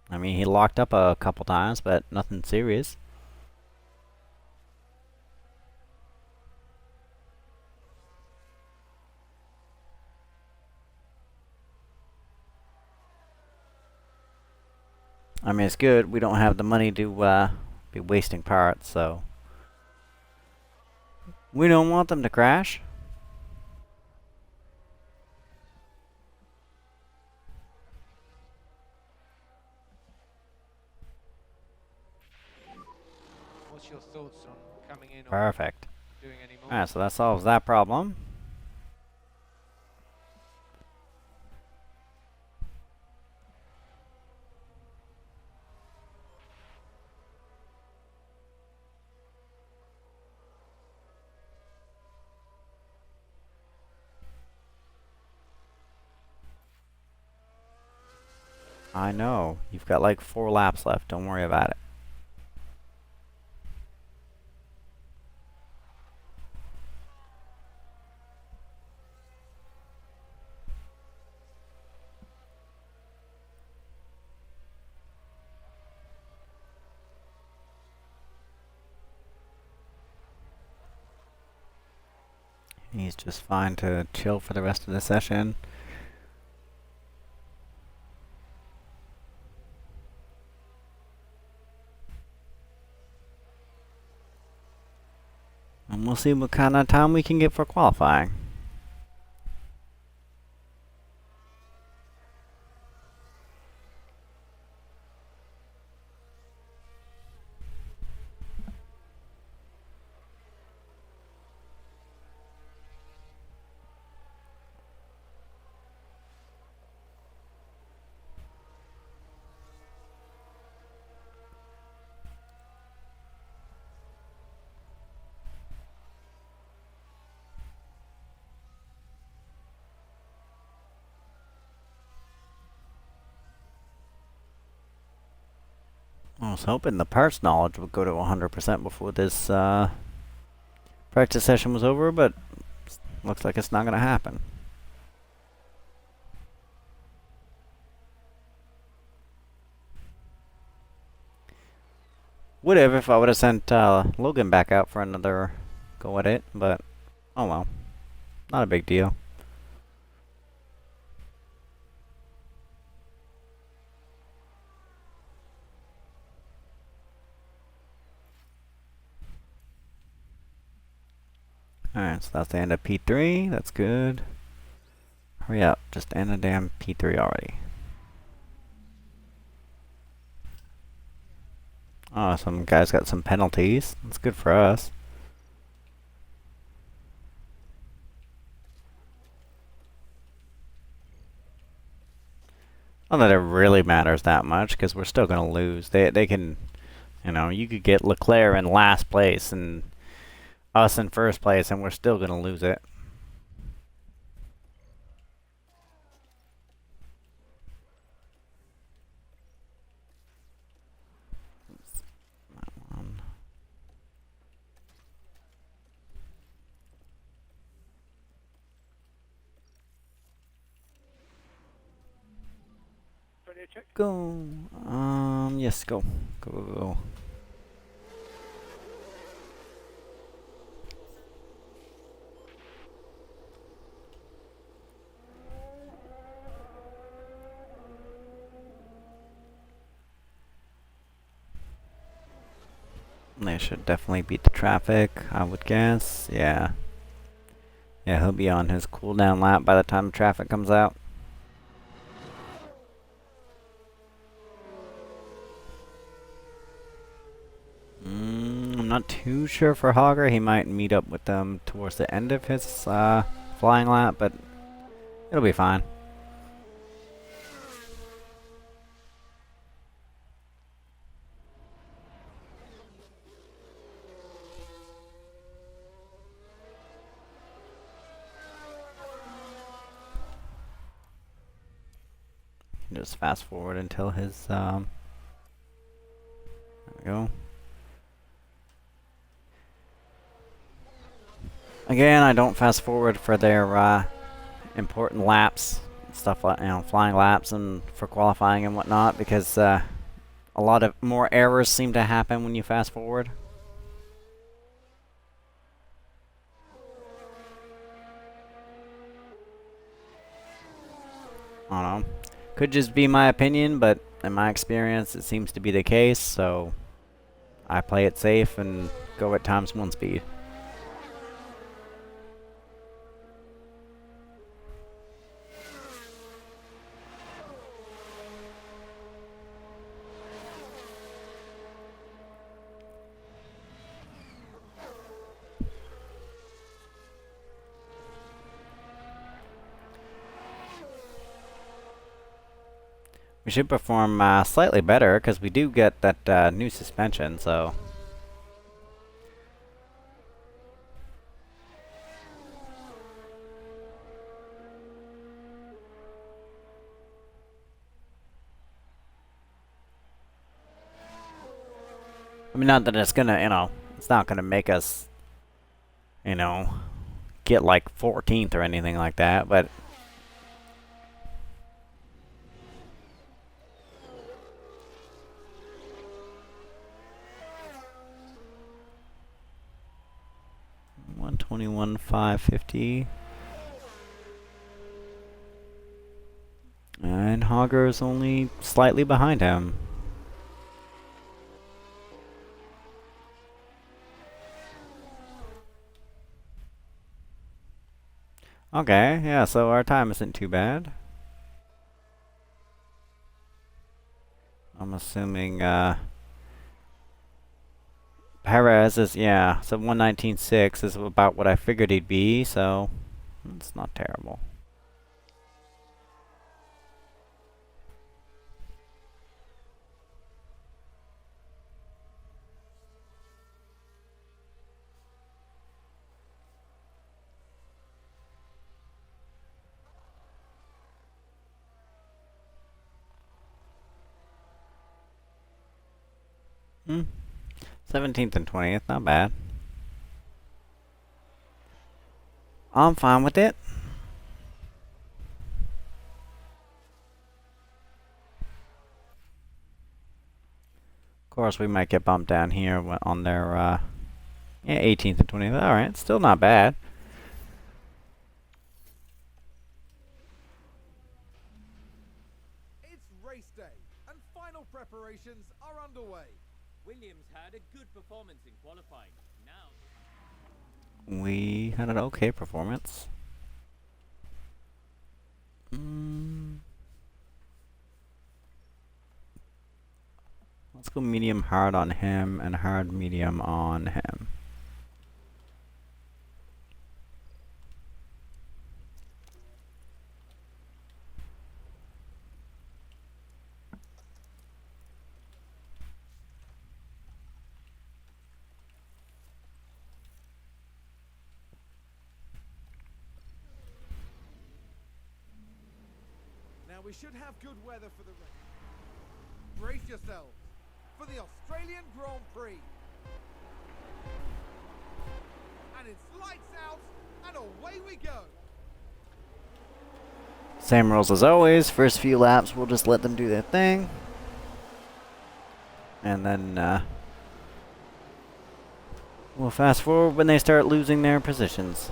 I mean, he locked up a couple times, but nothing serious. I mean, it's good. We don't have the money to be wasting parts, so we don't want them to crash. What's your thoughts on coming in or Perfect. doing any more? Alright, so that solves that problem. I know. You've got like 4 laps left. Don't worry about it. He's just fine to chill for the rest of the session. And we'll see what kind of time we can get for qualifying. I was hoping the parts knowledge would go to 100% before this practice session was over, but looks like it's not going to happen. Would have if I would have sent Logan back out for another go at it, but oh well. Not a big deal. Alright, so that's the end of P3. That's good. Hurry up. Just end the damn P3 already. Oh, some guys got some penalties. That's good for us. Not that it really matters that much, because we're still going to lose. They can, you know, you could get Leclerc in last place and us in first place, and we're still going to lose it. Radio check. Go. Yes, go. Go, go, go. They should definitely beat the traffic, I would guess. Yeah. Yeah, he'll be on his cooldown lap by the time the traffic comes out. I'm not too sure for Hogger. He might meet up with them towards the end of his flying lap, but it'll be fine. Just fast forward until his there we go. Again, I don't fast forward for their important laps, stuff like flying laps and for qualifying and whatnot, because a lot of more errors seem to happen when you fast forward. I don't know. Could just be my opinion, but in my experience, it seems to be the case, so I play it safe and go at times 1 speed. We should perform slightly better because we do get that new suspension, so. I mean, not that it's gonna, it's not gonna make us, get like 14th or anything like that, but. $121,550. And Hogger is only slightly behind him. Okay, yeah, so our time isn't too bad. I'm assuming, Perez is, yeah, so 119.6 is about what I figured he'd be, so it's not terrible. Hmm. 17th and 20th, not bad. I'm fine with it. Of course, we might get bumped down here on their, yeah, 18th and 20th. Alright, still not bad. It's race day, and final preparations are underway. Williams had a good performance in qualifying. Now, We had an okay performance. Let's go medium hard on him and hard medium on him. Now we should have good weather for the race. Brace yourselves for the Australian Grand Prix. And it's lights out, and away we go. Same rules as always. First few laps, we'll just let them do their thing. And then we'll fast forward when they start losing their positions.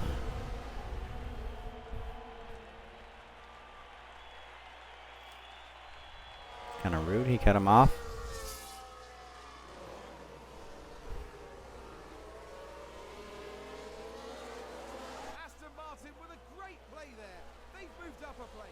Kind of rude, he cut him off. Aston Martin with a great play there. They've moved up a place.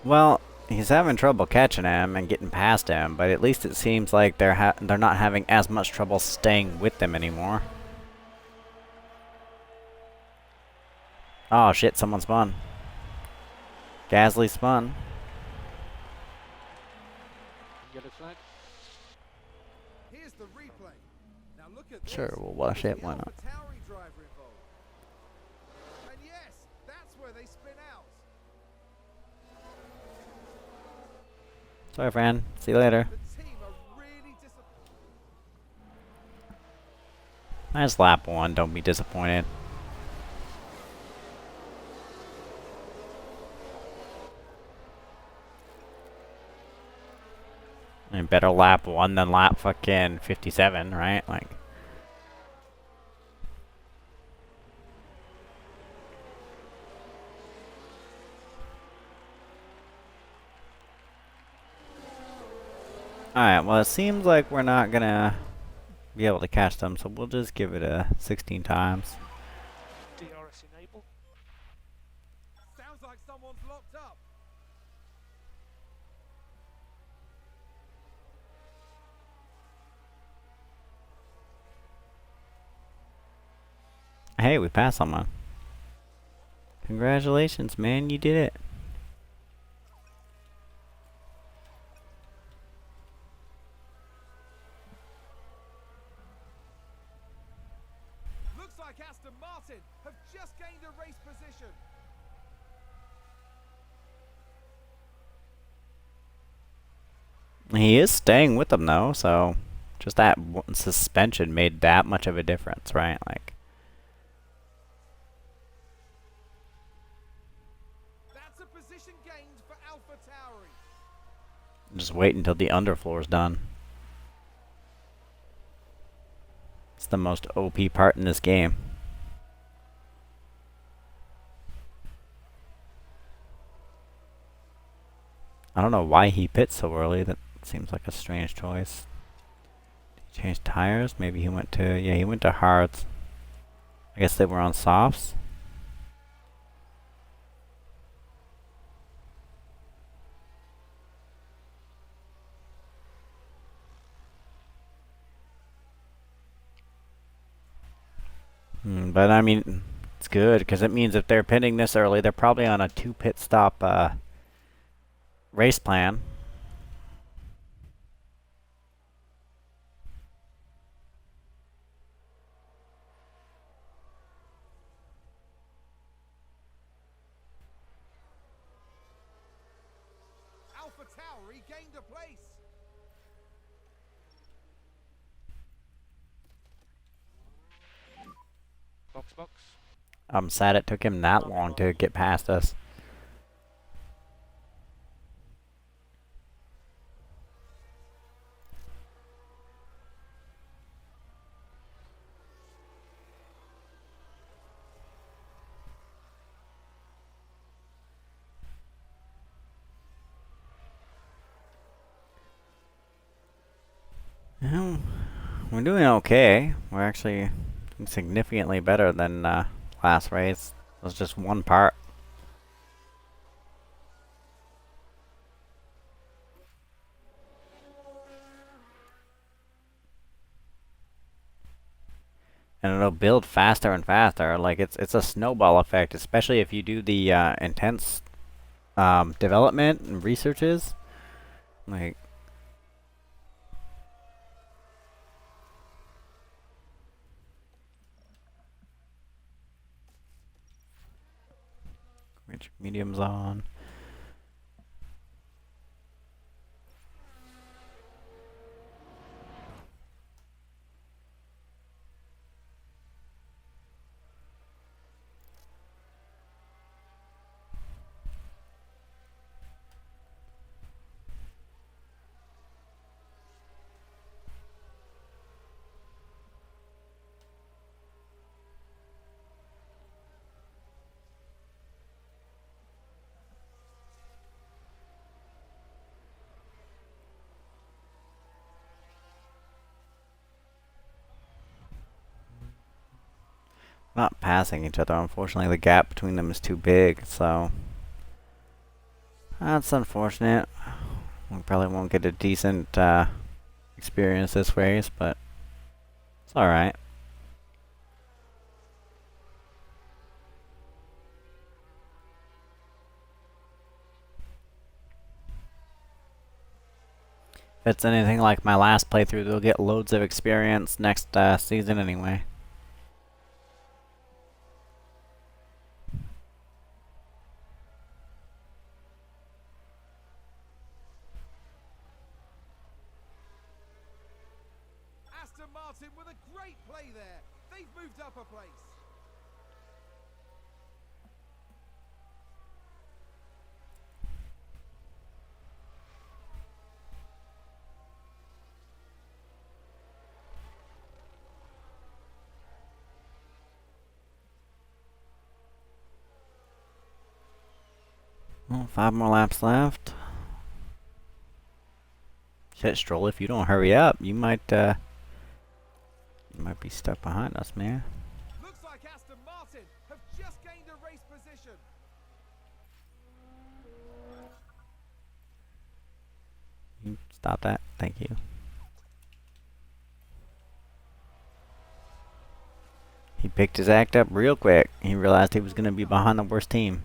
Well, he's having trouble catching him and getting past him, but at least it seems like they're not having as much trouble staying with them anymore. Oh shit, someone spun. Gasly spun. Yellow flag. Here's the replay. Now look at this. Sure, we'll watch it, The why not? AlphaTauri driver involved. And yes, that's where they spin out. Sorry, friend. See you later. The team are really disappointed. Nice lap one, don't be disappointed. I mean, better lap one than lap fucking 57, right? Like. Alright, well it seems like we're not gonna be able to catch them, so we'll just give it a 16 times. DRS enable. Sounds like someone's locked up. Hey, we passed someone. Congratulations, man, you did it. Looks like Aston Martin have just gained a race position. He is staying with them though, so just that suspension made that much of a difference, right? Like, That's a position gained for AlphaTauri. just wait until the underfloor's done. It's the most OP part in this game. I don't know why he pit so early. That seems like a strange choice. Did he change tires? Maybe he went to, yeah, he went to hards. I guess they were on softs. But I mean, it's good because it means if they're pitting this early, they're probably on a 2 pit stop race plan. AlphaTauri gained a place. Box box. I'm sad it took him that long to get past us. Well, we're doing okay. We're actually doing significantly better than last race. It was just one part. and it'll build faster and faster. Like it's a snowball effect, especially if you do the intense development and researches. Like which medium's on. Not passing each other. Unfortunately, the gap between them is too big, so that's unfortunate. We probably won't get a decent experience this race, but it's alright. If it's anything like my last playthrough, they'll get loads of experience next season anyway. Aston Martin with a great play there. They've moved up a place. Well, 5 more laps left. Shit, Stroll, if you don't hurry up, you might be stuck behind us, man. Looks like Aston Martin have just gained a race position. You stop that. Thank you. He picked his act up real quick. He realized he was going to be behind the worst team.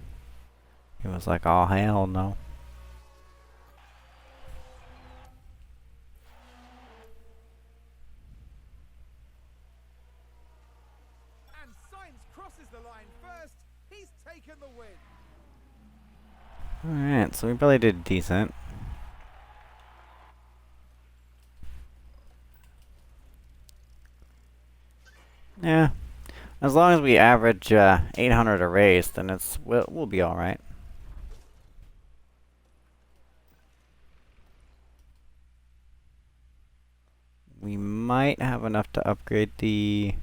He was like, oh, hell no. And Sainz crosses the line first. He's taken the win. Alright, so we probably did decent. Yeah. As long as we average 800 a race, then we'll be alright. We might have enough to upgrade the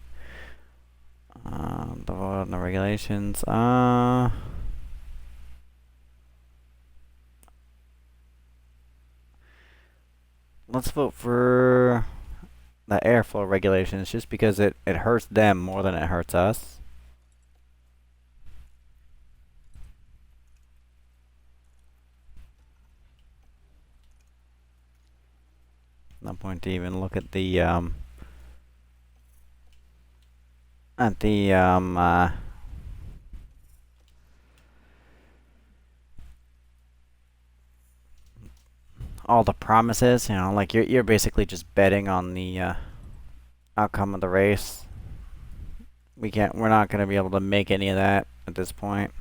vote on the regulations. Let's vote for the airflow regulations, just because it hurts them more than it hurts us. No point to even look at the all the promises, you know, like you're basically just betting on the outcome of the race. We're not going to be able to make any of that at this point.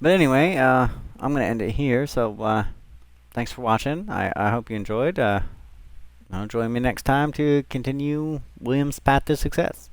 But anyway, I'm going to end it here, so thanks for watching. I hope you enjoyed. Join me next time to continue Williams' path to success.